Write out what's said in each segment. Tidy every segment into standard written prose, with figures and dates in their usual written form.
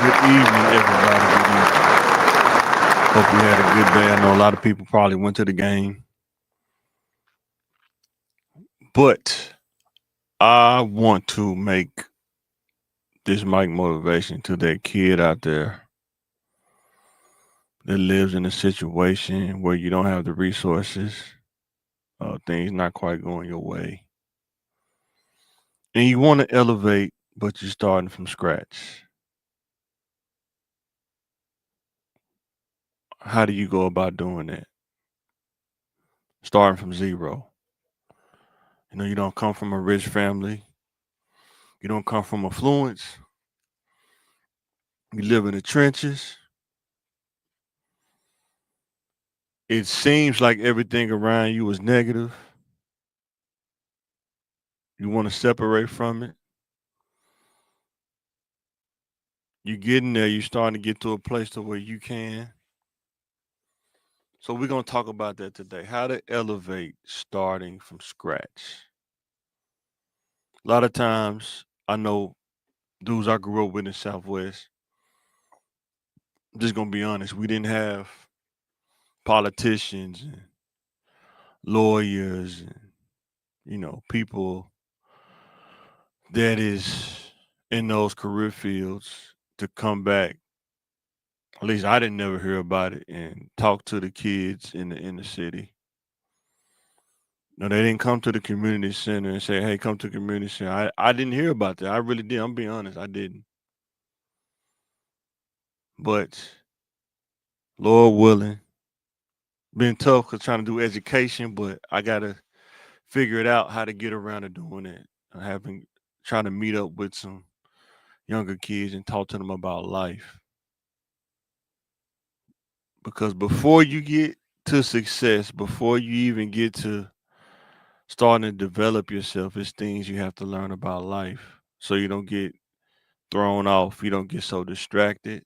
Good evening, everybody. Good evening. Hope you had a good day. I know a lot of people probably went to the game, but I want to make this mic motivation to that kid out there that lives in a situation where you don't have the resources, things not quite going your way, and you want to elevate, but you're starting from scratch. How do you go about doing that? Starting from zero. You don't come from a rich family. You don't come from affluence. You live in the trenches. It seems like everything around you is negative. You want to separate from it. You're getting there. You're starting to get to a place to where you can. So we're gonna talk about that today. How to elevate starting from scratch. A lot of times, I know dudes I grew up with in Southwest. Just gonna be honest, we didn't have politicians and lawyers and people that is in those career fields to come back. At least I didn't never hear about it and talk to the kids in the inner city. No, they didn't come to the community center and say, "Hey, come to the community center." I didn't hear about that. I really did. I'm being honest, I didn't. But Lord willing, been tough cause trying to do education, but I gotta figure it out how to get around to doing it. I having trying to meet up with some younger kids and talk to them about life. Because before you get to success, before you even get to starting to develop yourself, it's things you have to learn about life so you don't get thrown off, you don't get so distracted.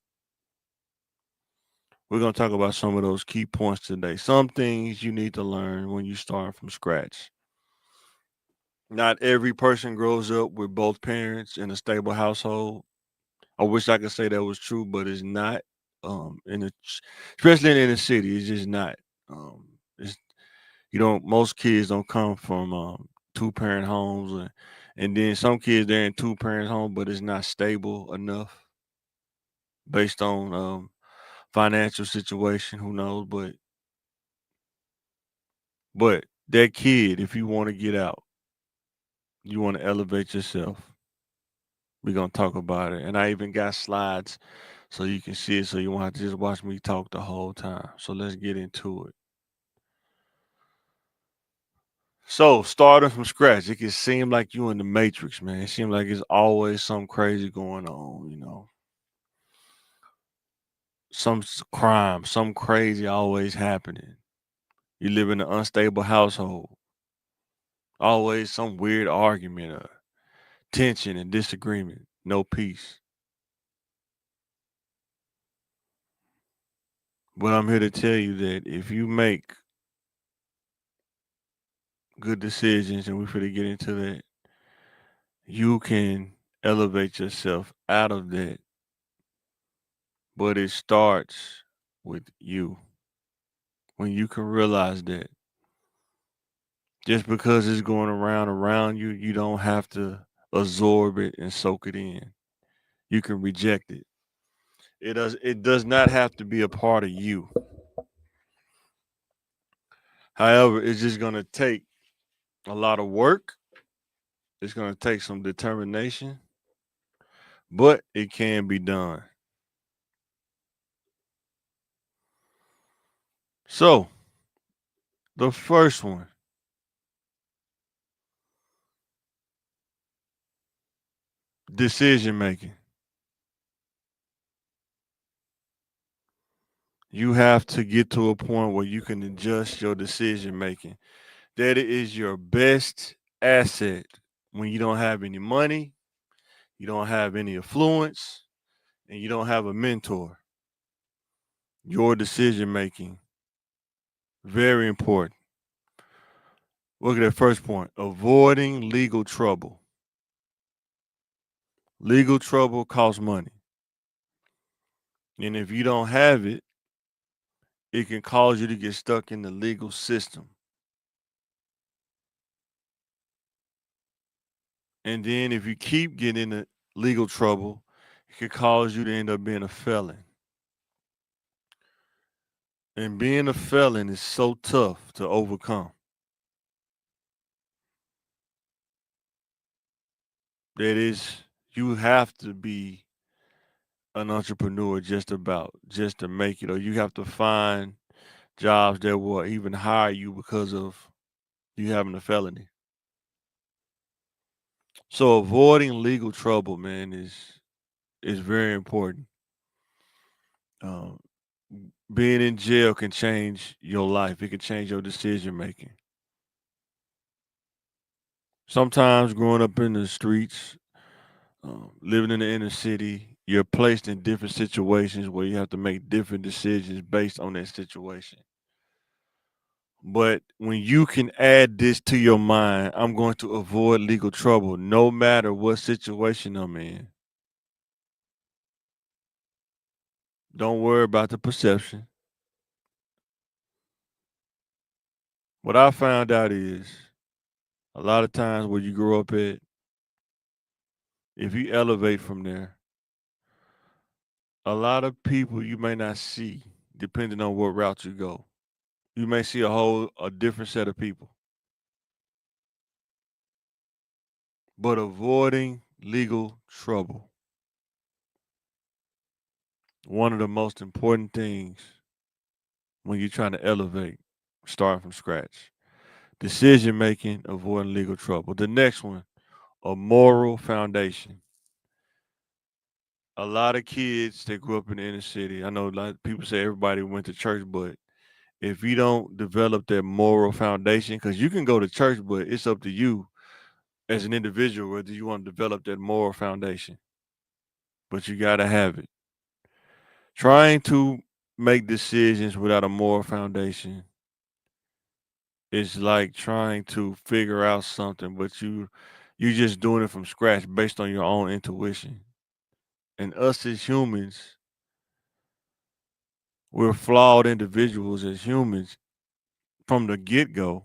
We're going to talk about some of those key points today. Some things you need to learn when you start from scratch. Not every person grows up with both parents in a stable household. I wish I could say that was true, but it's not. In the especially in the inner city, it's just not. It's you don't most kids don't come from two parent homes and then some kids they're in two parent homes but it's not stable enough based on financial situation, who knows, but that kid, if you want to get out, you want to elevate yourself, we're going to talk about it. And I even got slides so you can see it, so you won't have to just watch me talk the whole time. So let's get into it. So starting from scratch, it can seem like you in the matrix, man. It seems like it's always something crazy going on, some crime, some crazy always happening. You live in an unstable household, always some weird argument or tension and disagreement, no peace. But I'm here to tell you that if you make good decisions, and we're going to get into that, you can elevate yourself out of that. But it starts with you. When you can realize that just because it's going around you, you don't have to absorb it and soak it in. You can reject it. It does not have to be a part of you. However, it's just gonna take a lot of work. It's gonna take some determination, but it can be done. So the first one, decision making. You have to get to a point where you can adjust your decision making. That is your best asset when you don't have any money, you don't have any influence, and you don't have a mentor. Your decision making, very important. Look at that first point, avoiding legal trouble. Legal trouble costs money. And if you don't have it, it can cause you to get stuck in the legal system. And then if you keep getting into legal trouble, it could cause you to end up being a felon. And being a felon is so tough to overcome that is you have to be an entrepreneur just to make it, or you have to find jobs that will even hire you because of you having a felony. So avoiding legal trouble, man, is very important. Um, being in jail can change your life. It can change your decision making. Sometimes growing up in the streets, living in the inner city, you're placed in different situations where you have to make different decisions based on that situation. But when you can add this to your mind, I'm going to avoid legal trouble no matter what situation I'm in. Don't worry about the perception. What I found out is a lot of times where you grow up at, if you elevate from there, a lot of people you may not see depending on what route you go. You may see a different set of people. But avoiding legal trouble, one of the most important things when you're trying to elevate, starting from scratch. Decision making, avoiding legal trouble. The next one, a moral foundation. A lot of kids that grew up in the inner city, I know a lot of people say everybody went to church, but if you don't develop that moral foundation, because you can go to church, but it's up to you as an individual whether you want to develop that moral foundation. But you got to have it. Trying to make decisions without a moral foundation is like trying to figure out something, but you just doing it from scratch based on your own intuition. And us as humans, we're flawed individuals as humans from the get go.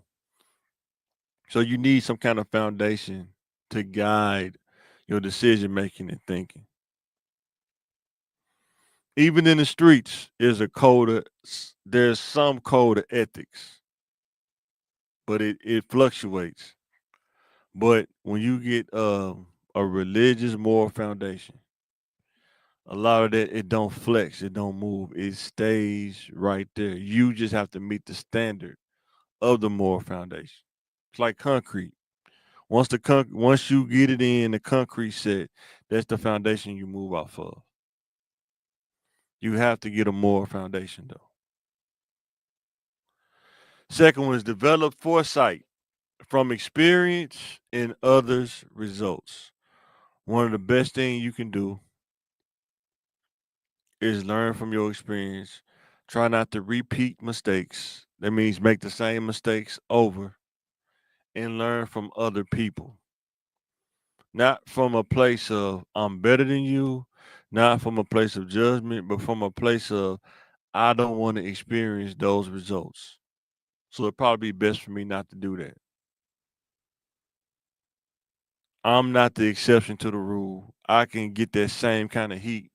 So you need some kind of foundation to guide your decision making and thinking. Even in the streets, there's some code of ethics, but it fluctuates. But when you get a religious moral foundation, a lot of that it don't flex, it don't move, it stays right there. You just have to meet the standard of the moral foundation. It's like concrete. Once you get it in the concrete set, that's the foundation you move off of. You have to get a moral foundation though. Second one is develop foresight from experience and others' results. One of the best things you can do is learn from your experience. Try not to repeat mistakes. That means make the same mistakes over and learn from other people. Not from a place of I'm better than you, not from a place of judgment, but from a place of I don't want to experience those results. So it'd probably be best for me not to do that. I'm not the exception to the rule. I can get that same kind of heat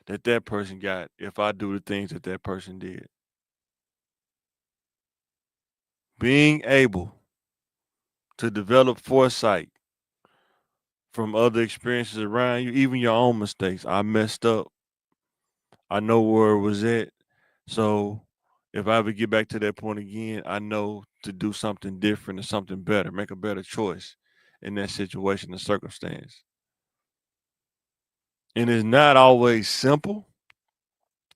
that that person got if I do the things that that person did. Being able to develop foresight from other experiences around you, even your own mistakes. I messed up. I know where it was at. So if I ever get back to that point again, I know to do something different or something better, make a better choice in that situation and circumstance. And it's not always simple.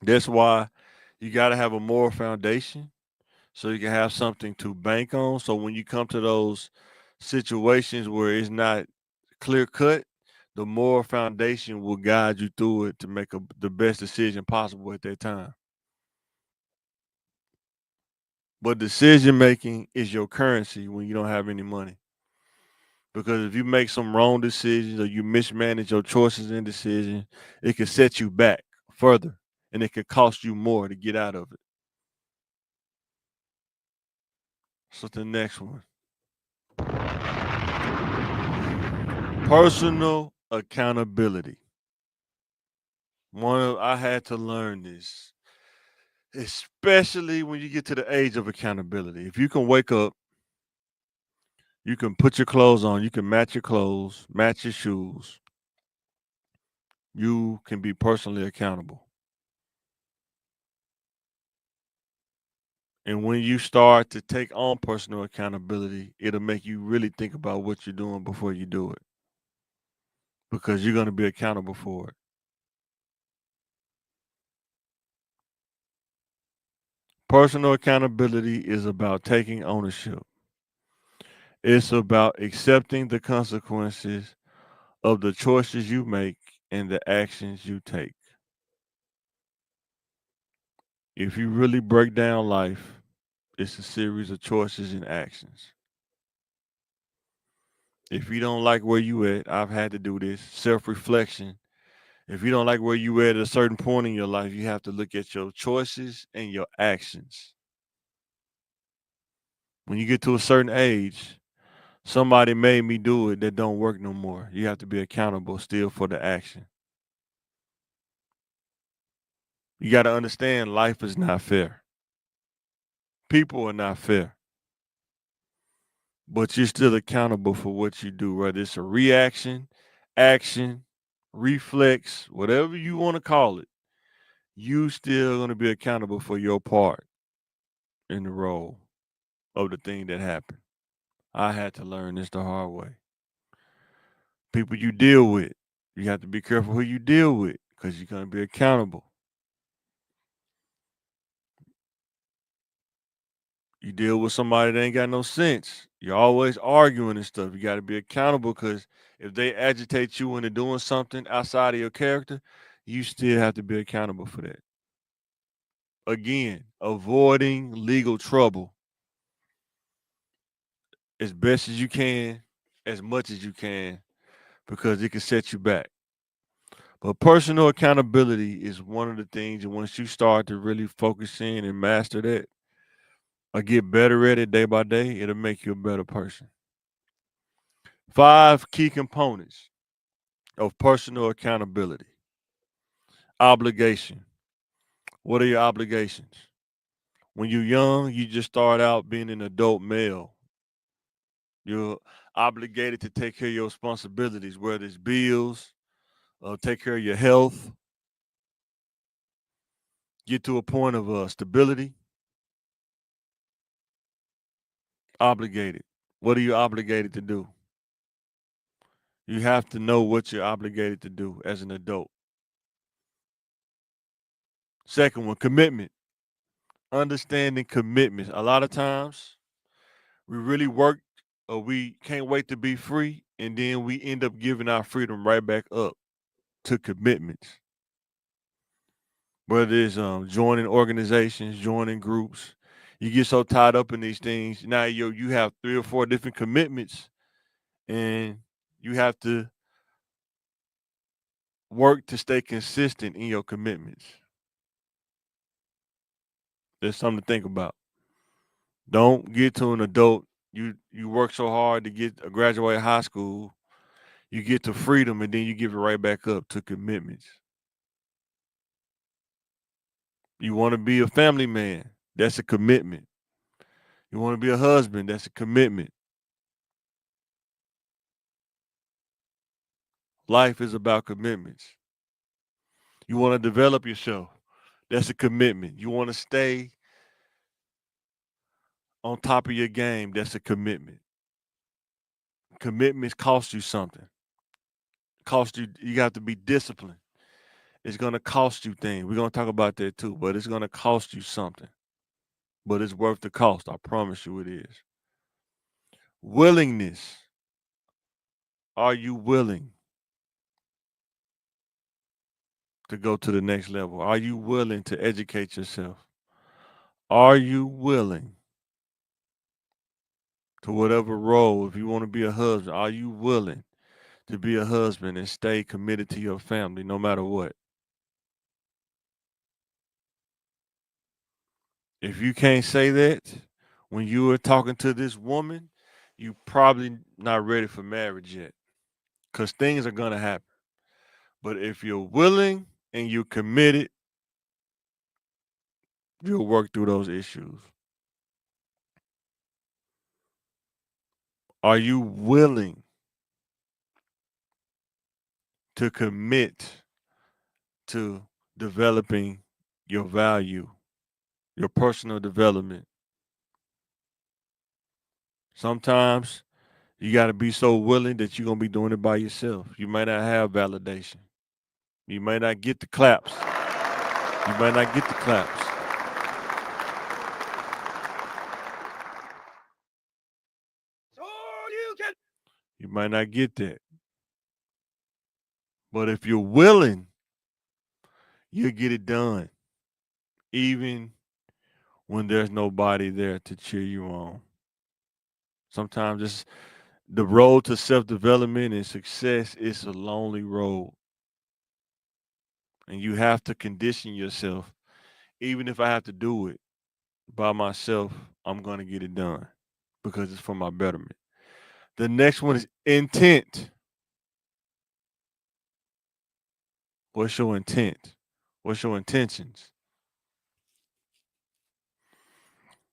That's why you got to have a moral foundation so you can have something to bank on. So when you come to those situations where it's not clear cut, the moral foundation will guide you through it to make the best decision possible at that time. But decision making is your currency when you don't have any money. Because if you make some wrong decisions or you mismanage your choices and decisions, it can set you back further and it could cost you more to get out of it. So the next one, personal accountability. I had to learn this, especially when you get to the age of accountability. If you can wake up, you can put your clothes on, you can match your clothes, match your shoes, you can be personally accountable. And when you start to take on personal accountability, it'll make you really think about what you're doing before you do it because you're going to be accountable for it. Personal accountability is about taking ownership. It's about accepting the consequences of the choices you make and the actions you take. If you really break down life, it's a series of choices and actions. If you don't like where you at, I've had to do this self-reflection. If you don't like where you at a certain point in your life, you have to look at your choices and your actions. When you get to a certain age, somebody made me do it that don't work no more. You have to be accountable still for the action. You got to understand life is not fair. People are not fair. But you're still accountable for what you do, whether it's a reaction, action, reflex, whatever you want to call it. You still going to be accountable for your part in the role of the thing that happened. I had to learn this the hard way. People you deal with, you have to be careful who you deal with because you're going to be accountable. You deal with somebody that ain't got no sense. You're always arguing and stuff. You got to be accountable because if they agitate you into doing something outside of your character, you still have to be accountable for that. Again, avoiding legal trouble as best as you can, as much as you can, because it can set you back. But personal accountability is one of the things, and once you start to really focus in and master that, or get better at it day by day, it'll make you a better person. 5 key components of personal accountability. Obligation. What are your obligations? When you're young, you just start out being an adult male. You're obligated to take care of your responsibilities, whether it's bills, take care of your health, get to a point of stability. Obligated. What are you obligated to do? You have to know what you're obligated to do as an adult. Second one, commitment. Understanding commitments. A lot of times we really work or we can't wait to be free, and then we end up giving our freedom right back up to commitments. Whether it's joining organizations, joining groups, you get so tied up in these things. Now you have 3 or 4 different commitments, and you have to work to stay consistent in your commitments. There's something to think about. Don't get to an adult. You work so hard to graduate high school. You get to freedom, and then you give it right back up to commitments. You want to be a family man. That's a commitment. You want to be a husband. That's a commitment. Life is about commitments. You want to develop yourself. That's a commitment. You want to stay on top of your game. That's a commitment. Commitments cost you something. Cost you. You got to be disciplined. It's going to cost you things. We're going to talk about that too, but it's going to cost you something. But it's worth the cost. I promise you it is. Willingness. Are you willing to go to the next level? Are you willing to educate yourself? Are you willing to whatever role? If you want to be a husband, are you willing to be a husband and stay committed to your family no matter what? If you can't say that when you are talking to this woman, you probably not ready for marriage yet, because things are gonna happen. But if you're willing and you're committed, you'll work through those issues. Are you willing to commit to developing your value, your personal development? Sometimes you got to be so willing that you're going to be doing it by yourself. You may not have validation. You may not get the claps. You may not get the claps. You might not get that. But if you're willing, you'll get it done, even when there's nobody there to cheer you on. Sometimes it's the road to self-development and success is a lonely road. And you have to condition yourself. Even if I have to do it by myself, I'm going to get it done because it's for my betterment. The next one is intent. What's your intent? What's your intentions?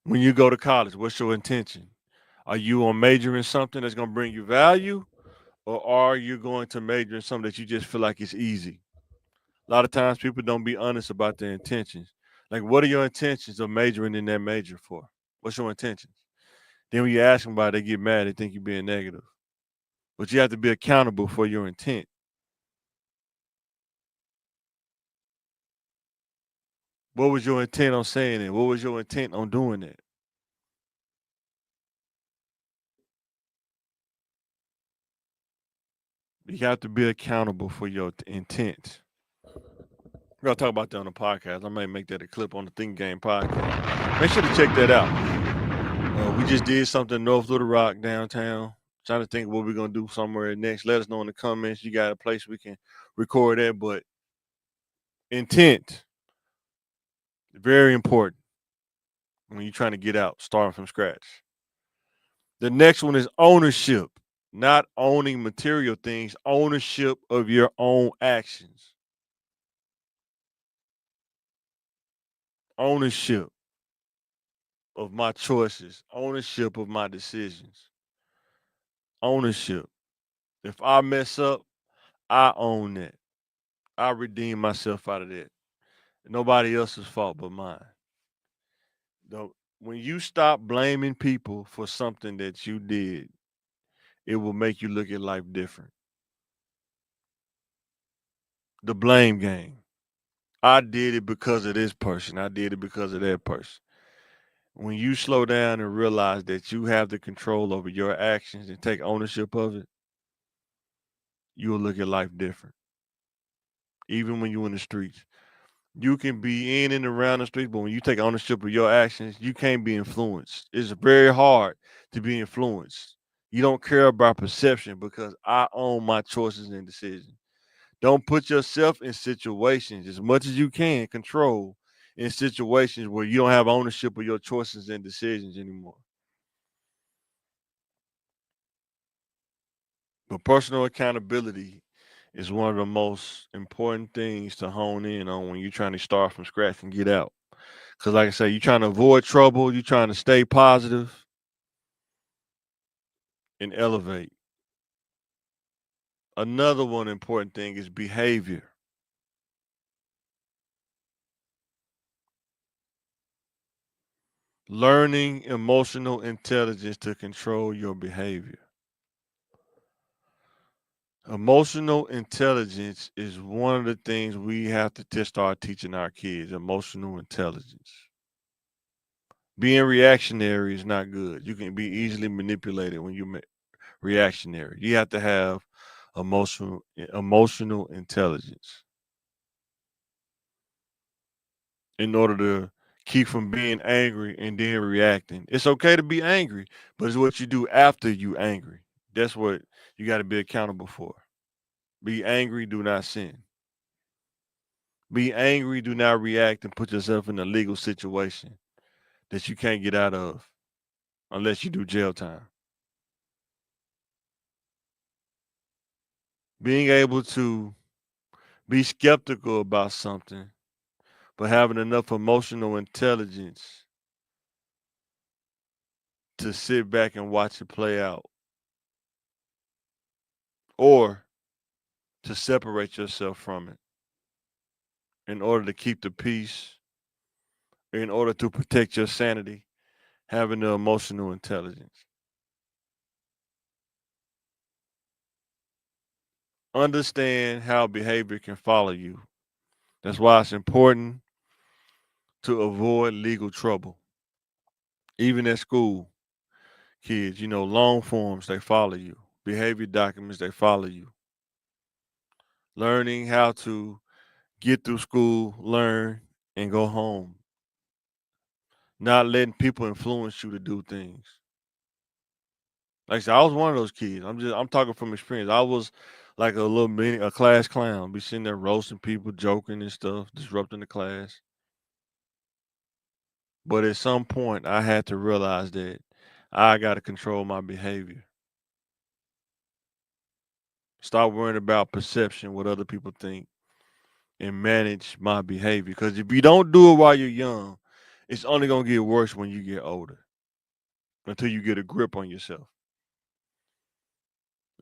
When you go to college, what's your intention? Are you on major in something that's going to bring you value? Or are you going to major in something that you just feel like it's easy? A lot of times people don't be honest about their intentions. Like, what are your intentions of majoring in that major for? What's your intentions? Then when you ask them about it, they get mad. They think you're being negative. But you have to be accountable for your intent. What was your intent on saying it? What was your intent on doing it? You have to be accountable for your intent. We're gonna talk about that on the podcast. I might make that a clip on the Think Game podcast. Make sure to check that out. We just did something north of the Rock downtown. Trying to think what we're gonna do somewhere next. Let us know in the comments. You got a place we can record at, but intent, very important when you're trying to get out, starting from scratch. The next one is ownership, not owning material things, ownership of your own actions. Ownership of my choices, ownership of my decisions, ownership. If I mess up, I own that. I redeem myself out of that. Nobody else's fault but mine. When you stop blaming people for something that you did, it will make you look at life different. The blame game. I did it because of this person. I did it because of that person. When you slow down and realize that you have the control over your actions and take ownership of it, you'll look at life different. Even when you're in the streets. You can be in and around the streets, but when you take ownership of your actions, you can't be influenced. It's very hard to be influenced. You don't care about perception because I own my choices and decisions. Don't put yourself in situations as much as you can control in situations where you don't have ownership of your choices and decisions anymore. But personal accountability is one of the most important things to hone in on when you're trying to start from scratch and get out. Because, like I say, you're trying to avoid trouble, you're trying to stay positive and elevate. Another one important thing is behavior. Learning emotional intelligence to control your behavior. Emotional intelligence is one of the things we have to start teaching our kids. Emotional intelligence. Being reactionary is not good. You can be easily manipulated when you're reactionary. You have to have emotional intelligence in order to keep from being angry and then reacting. It's okay to be angry, but it's what you do after you angry. That's what you got to be accountable for. Be angry, do not sin. Be angry, do not react and put yourself in a legal situation. that you can't get out of unless you do jail time. Being able to be skeptical about something, but having enough emotional intelligence to sit back and watch it play out, or to separate yourself from it in order to keep the peace, in order to protect your sanity, having the emotional intelligence. Understand how behavior can follow you. That's why it's important to avoid legal trouble. Even at school, kids, long forms, they follow you. Behavior documents, they follow you. Learning how to get through school, learn, and go home. Not letting people influence you to do things. Like I said, I was one of those kids. I'm talking from experience. I was like a class clown, be sitting there roasting people, joking and stuff, disrupting the class. But at some point, I had to realize that I got to control my behavior. Stop worrying about perception, what other people think, and manage my behavior. Because if you don't do it while you're young, it's only gonna get worse when you get older until you get a grip on yourself.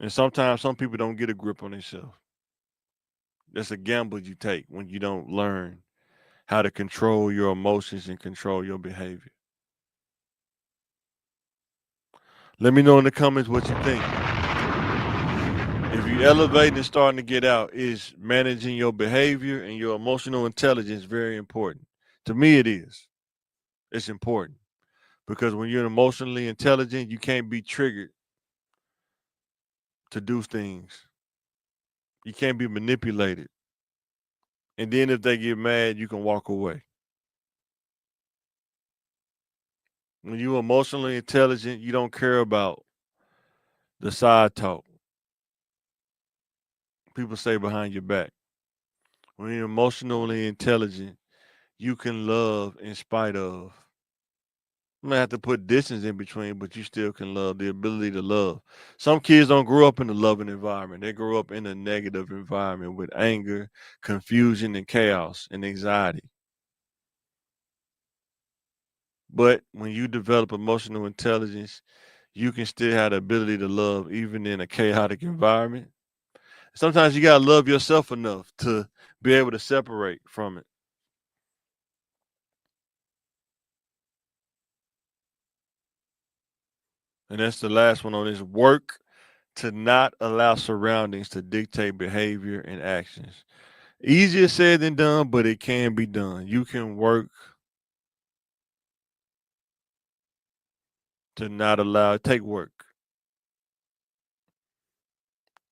And sometimes some people don't get a grip on themselves. That's a gamble you take when you don't learn how to control your emotions and control your behavior. Let me know in the comments what you think. If you elevating and starting to get out, is managing your behavior and your emotional intelligence very important? To me, it is. It's important because when you're emotionally intelligent, you can't be triggered to do things. You can't be manipulated. And then if they get mad, you can walk away. When you're emotionally intelligent, you don't care about the side talk people say behind your back. When you're emotionally intelligent, you can love in spite of. You might have to put distance in between, but you still can love. The ability to love. Some kids don't grow up in a loving environment. They grow up in a negative environment with anger, confusion, and chaos and anxiety. But when you develop emotional intelligence, you can still have the ability to love even in a chaotic environment. Sometimes you gotta love yourself enough to be able to separate from it. And that's the last one on this: work to not allow surroundings to dictate behavior and actions. Easier said than done, but it can be done. You can work to not allow take work.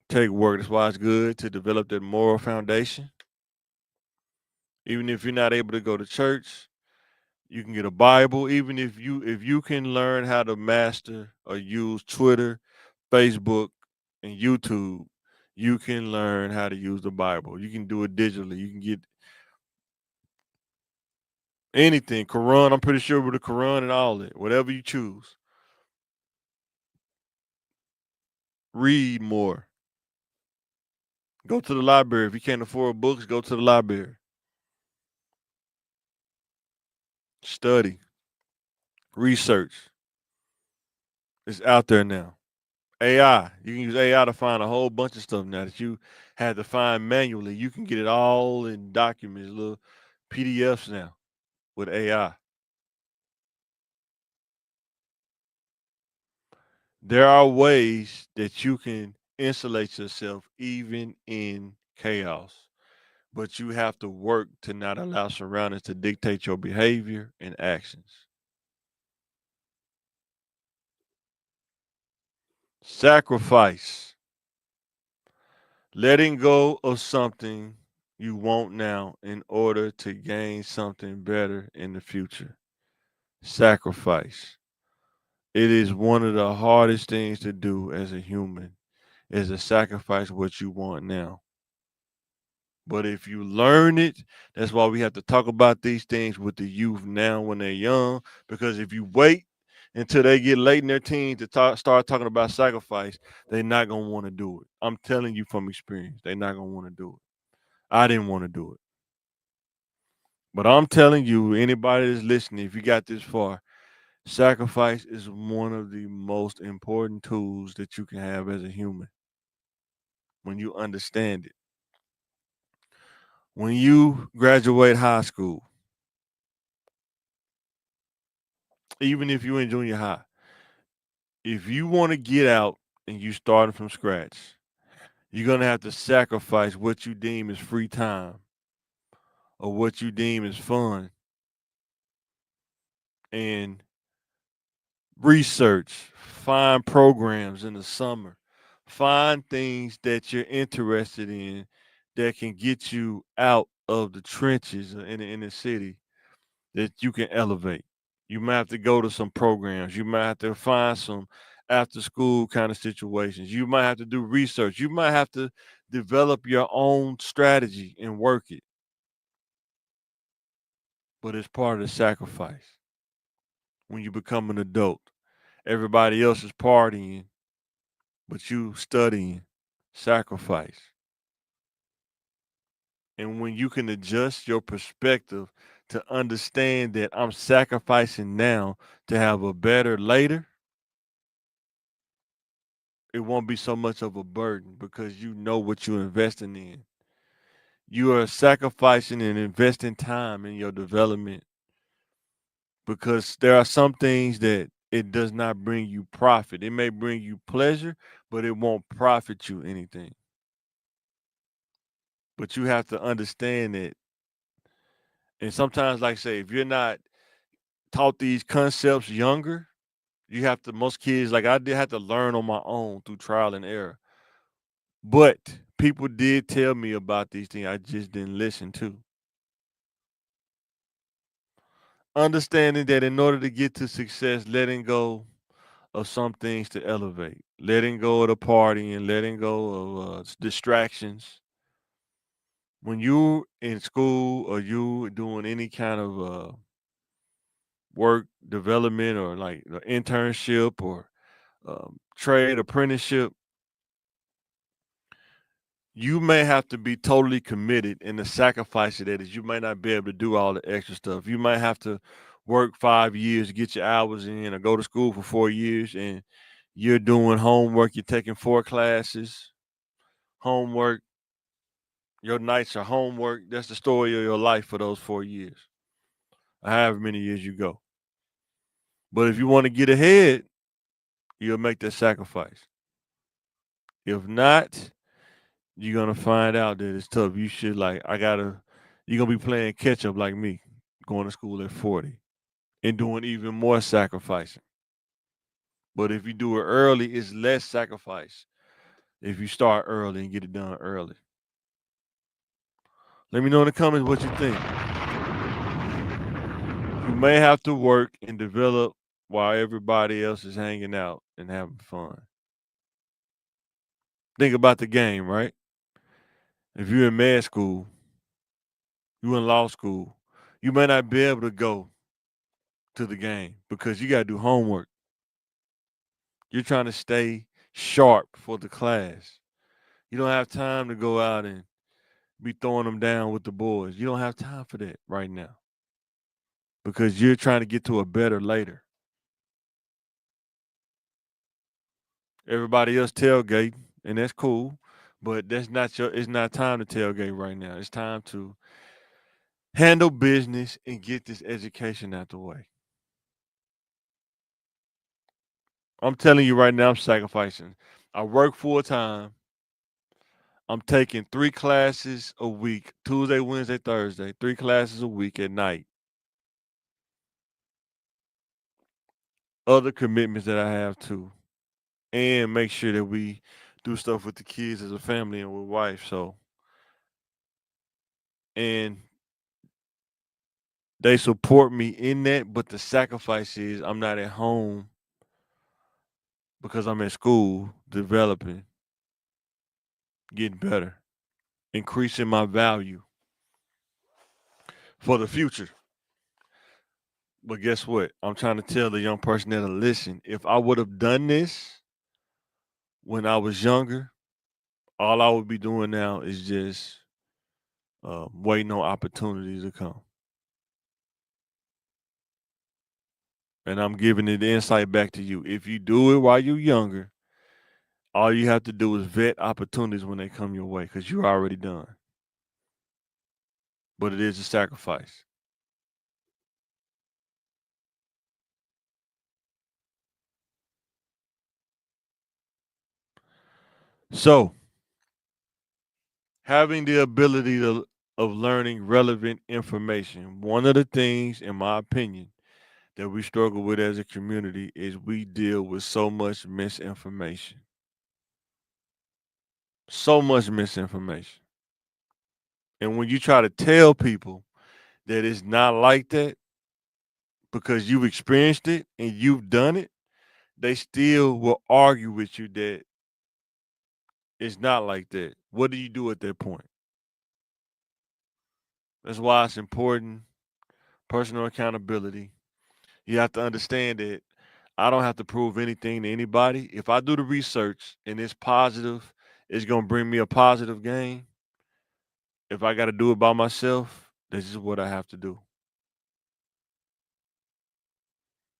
Take work. That's why it's good to develop that moral foundation. Even if you're not able to go to church, you can get a Bible. Even if you can learn how to master or use Twitter, Facebook, and YouTube, you can learn how to use the Bible. You can do it digitally. You can get anything. Quran, I'm pretty sure with the Quran and all that. Whatever you choose. Read more. Go to the library. If you can't afford books, go to the library. Study. Research. It's out there now. AI. You can use AI to find a whole bunch of stuff now that you had to find manually. You can get it all in documents, little PDFs now with AI. There are ways that you can insulate yourself even in chaos, but you have to work to not allow surroundings to dictate your behavior and actions. Sacrifice. Letting go of something you want now in order to gain something better in the future. Sacrifice. It is one of the hardest things to do as a human is to sacrifice what you want now. But if you learn it, that's why we have to talk about these things with the youth now when they're young. Because if you wait until they get late in their teens to start talking about sacrifice, they're not gonna want to do it. I'm telling you from experience, they're not gonna want to do it. I didn't want to do it, but I'm telling you, anybody that's listening, if you got this far, sacrifice is one of the most important tools that you can have as a human when you understand it. When you graduate high school, even if you're in junior high, if you want to get out and you starting from scratch, you're gonna have to sacrifice what you deem as free time or what you deem as fun and research, find programs in the summer, find things that you're interested in that can get you out of the trenches in the inner city that you can elevate. You might have to go to some programs. You might have to find some after school kind of situations. You might have to do research. You might have to develop your own strategy and work it. But it's part of the sacrifice when you become an adult. Everybody else is partying, but you studying, sacrifice. And when you can adjust your perspective to understand that I'm sacrificing now to have a better later, it won't be so much of a burden because you know what you're investing in. You are sacrificing and investing time in your development because there are some things that it does not bring you profit. It may bring you pleasure, but it won't profit you anything. But you have to understand that. And sometimes, like I say, if you're not taught these concepts younger, you have to, most kids, like I did have to learn on my own through trial and error. But people did tell me about these things I just didn't listen to. Understanding that in order to get to success, letting go of some things to elevate, letting go of the party and letting go of distractions. When you in school or you doing any kind of work development or like an internship or trade apprenticeship, you may have to be totally committed and the sacrifice of that is you might not be able to do all the extra stuff. You might have to work 5 years to get your hours in or go to school for 4 years and you're doing homework, you're taking 4 classes, homework, your nights are homework. That's the story of your life for those 4 years, or however many years you go. But if you want to get ahead, you'll make that sacrifice. If not, you're gonna find out that it's tough. You should like you're gonna be playing catch up like me, going to school at 40 and doing even more sacrificing. But if you do it early, it's less sacrifice if you start early and get it done early. Let me know in the comments what you think. You may have to work and develop while everybody else is hanging out and having fun. Think about the game, right? If you're in med school, you in law school, you may not be able to go to the game because you got to do homework. You're trying to stay sharp for the class. You don't have time to go out and be throwing them down with the boys. You don't have time for that right now because you're trying to get to a better later. Everybody else tailgating, and that's cool, but that's not your. It's not time to tailgate right now. It's time to handle business and get this education out the way. I'm telling you right now, I'm sacrificing. I work full time. I'm taking 3 classes a week, Tuesday, Wednesday, Thursday, 3 classes a week at night. Other commitments that I have too, and make sure that we do stuff with the kids as a family and with wife. So, and they support me in that, but the sacrifice is I'm not at home because I'm at school developing, getting better. increasing my value for the future. But guess what? I'm trying to tell the young person that'll listen. If I would have done this when I was younger, all I would be doing now is just waiting on opportunities to come. And I'm giving it the insight back to you. If you do it while you're younger, all you have to do is vet opportunities when they come your way because you're already done. But it is a sacrifice. So, having the ability of learning relevant information, one of the things, in my opinion, that we struggle with as a community is we deal with so much misinformation. So much misinformation. And when you try to tell people that it's not like that because you've experienced it and you've done it, they still will argue with you that it's not like that. What do you do at that point? That's why it's important personal accountability. You have to understand that I don't have to prove anything to anybody. If I do the research and it's positive, it's going to bring me a positive gain. If I got to do it by myself, this is what I have to do.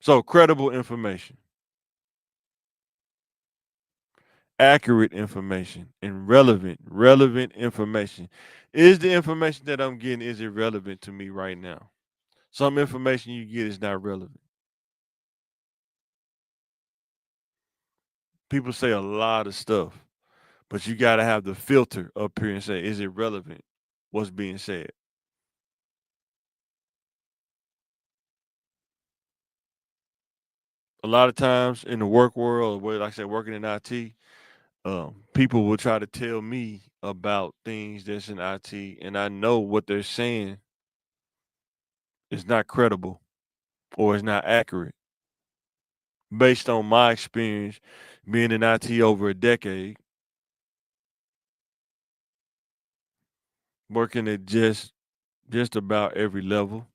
So, credible information, accurate information, and relevant information. Is the information that I'm getting is irrelevant to me right now? Some information you get is not relevant. People say a lot of stuff, but you got to have the filter up here and say, is it relevant? What's being said? A lot of times in the work world, where like I said, working in IT, people will try to tell me about things that's in IT, and I know what they're saying is not credible or is not accurate based on my experience being in IT over a decade, working at just about every level,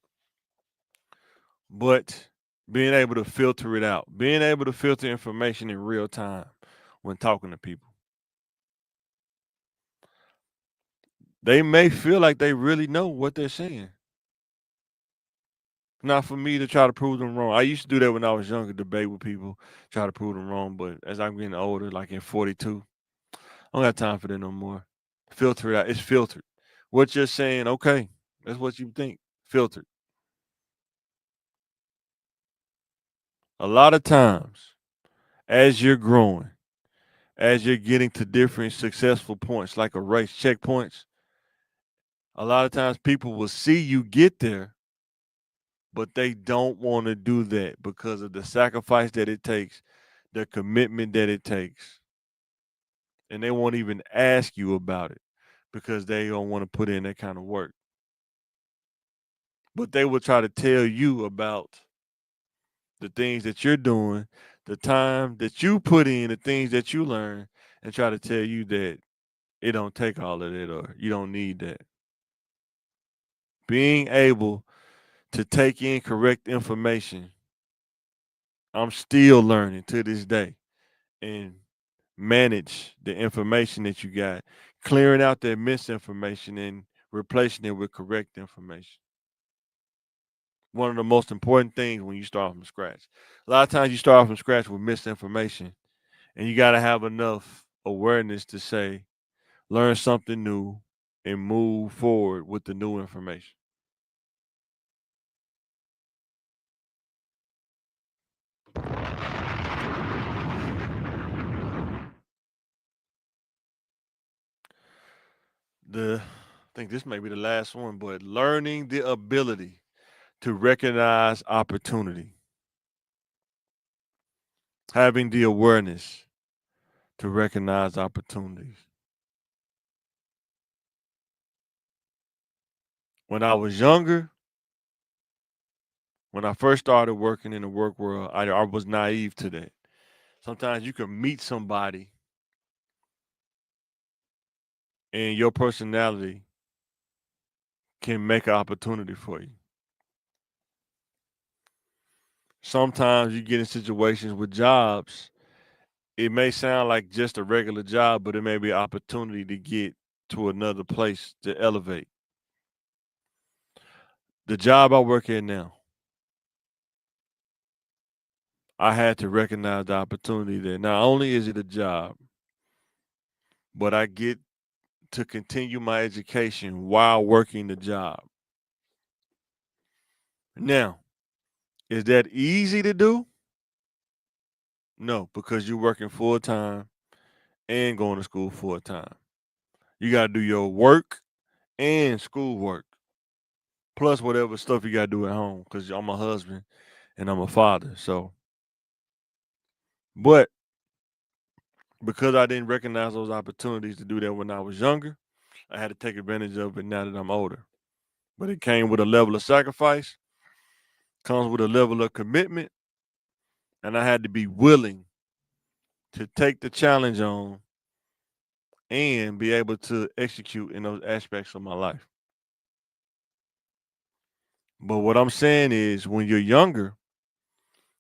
but being able to filter it out, being able to filter information in real time when talking to people. They may feel like they really know what they're saying. Not for me to try to prove them wrong. I used to do that when I was younger, debate with people, try to prove them wrong. But as I'm getting older, like in 42, I don't got time for that no more. Filter it out. It's filtered. What you're saying, okay, that's what you think. Filtered. A lot of times, as you're growing, as you're getting to different successful points, like a race, checkpoints, a lot of times people will see you get there, but they don't want to do that because of the sacrifice that it takes, the commitment that it takes. And they won't even ask you about it because they don't want to put in that kind of work. But they will try to tell you about the things that you're doing, the time that you put in, the things that you learn, and try to tell you that it don't take all of that or you don't need that. Being able to take in correct information, I'm still learning to this day and manage the information that you got, clearing out that misinformation and replacing it with correct information. One of the most important things when you start from scratch. A lot of times you start from scratch with misinformation, and you got to have enough awareness to say, learn something new and move forward with the new information. I think this may be the last one, but learning the ability to recognize opportunity, having the awareness to recognize opportunities. When I was younger, when I first started working in the work world, I was naive to that. Sometimes you can meet somebody and your personality can make an opportunity for you. Sometimes you get in situations with jobs, it may sound like just a regular job, but it may be an opportunity to get to another place to elevate. The job I work at now, I had to recognize the opportunity that not only is it a job, but I get to continue my education while working the job. Now, is that easy to do? No, because you're working full time and going to school full time. You got to do your work and school work, plus whatever stuff you got to do at home because I'm a husband and I'm a father. So, but because I didn't recognize those opportunities to do that when I was younger, I had to take advantage of it now that I'm older. But it came with a level of sacrifice, comes with a level of commitment, and I had to be willing to take the challenge on and be able to execute in those aspects of my life. But what I'm saying is when you're younger,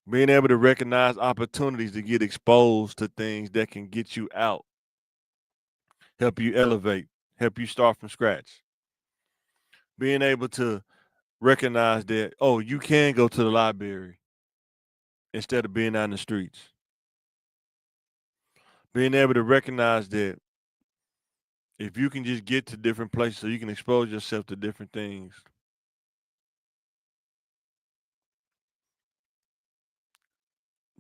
being able to recognize opportunities to get exposed to things that can get you out, help you elevate, help you start from scratch. Being able to recognize that, oh, you can go to the library instead of being out in the streets. Being able to recognize that if you can just get to different places so you can expose yourself to different things.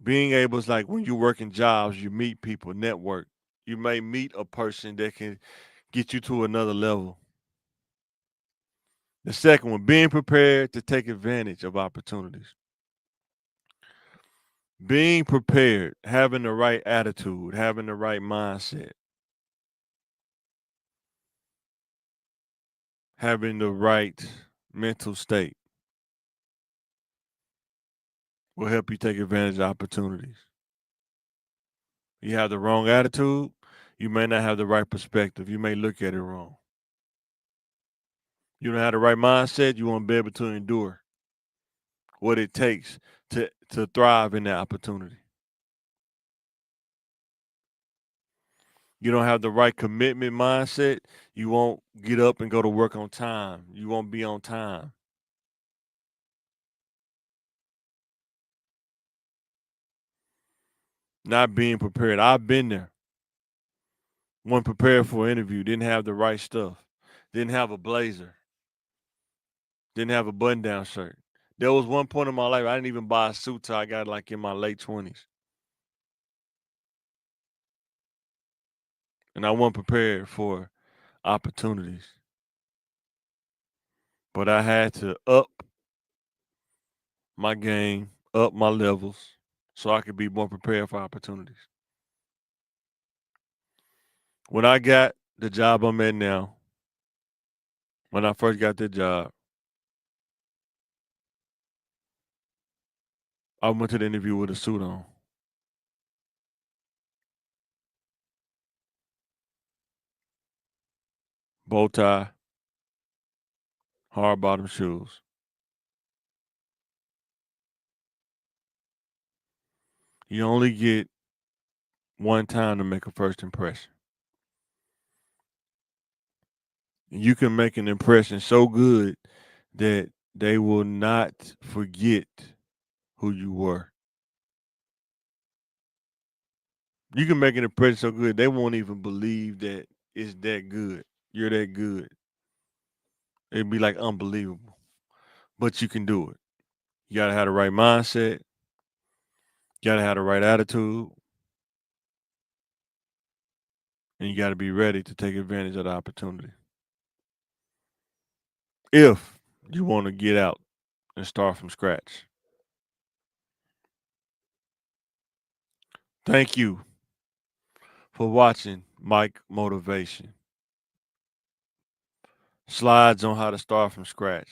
Being able is like when you work in jobs, you meet people, network. You may meet a person that can get you to another level. The second one, being prepared to take advantage of opportunities. Being prepared, having the right attitude, having the right mindset, having the right mental state will help you take advantage of opportunities. You have the wrong attitude, you may not have the right perspective. You may look at it wrong. You don't have the right mindset, you won't be able to endure what it takes to thrive in that opportunity. You don't have the right commitment mindset, you won't get up and go to work on time. You won't be on time. Not being prepared. I've been there. Wasn't prepared for an interview, didn't have the right stuff, didn't have a blazer, didn't have a button down shirt. There was one point in my life I didn't even buy a suit till I got like in my late 20s. And I wasn't prepared for opportunities. But I had to up my game, up my levels, so I could be more prepared for opportunities. When I got the job I'm at now, when I first got that job, I went to the interview with a suit on, bow tie, hard bottom shoes. You only get one time to make a first impression. You can make an impression so good that they will not forget who you were. You can make an impression so good they won't even believe that it's that good. You're that good. It'd be like unbelievable. But you can do it. You gotta have the right mindset. You gotta have the right attitude. And you gotta be ready to take advantage of the opportunity. If you want to get out and start from scratch. Thank you for watching Mike Motivation. Slides on how to start from scratch.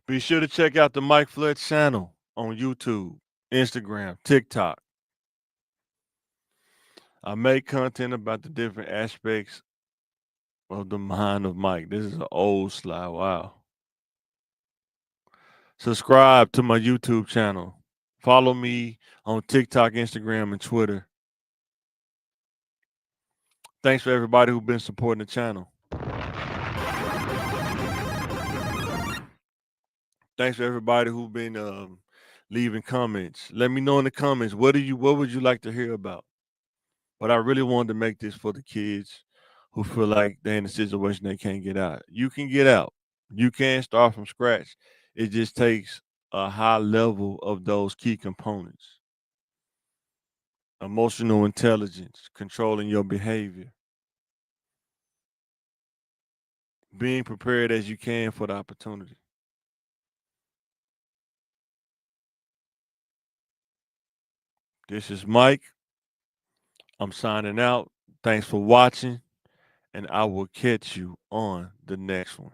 Be sure to check out the Mike Flood channel on YouTube, Instagram, TikTok. I make content about the different aspects of the mind of Mike. This is an old slide. Wow. Subscribe to my YouTube channel. Follow me on TikTok, Instagram, and Twitter. Thanks for everybody who's been supporting the channel. Thanks for everybody who's been leaving comments. Let me know in the comments what would you like to hear about? But I really wanted to make this for the kids who feel like they're in a situation they can't get out. You can get out. You can start from scratch. It just takes a high level of those key components. Emotional intelligence, controlling your behavior, being prepared as you can for the opportunity. This is Mike. I'm signing out. Thanks for watching, and I will catch you on the next one.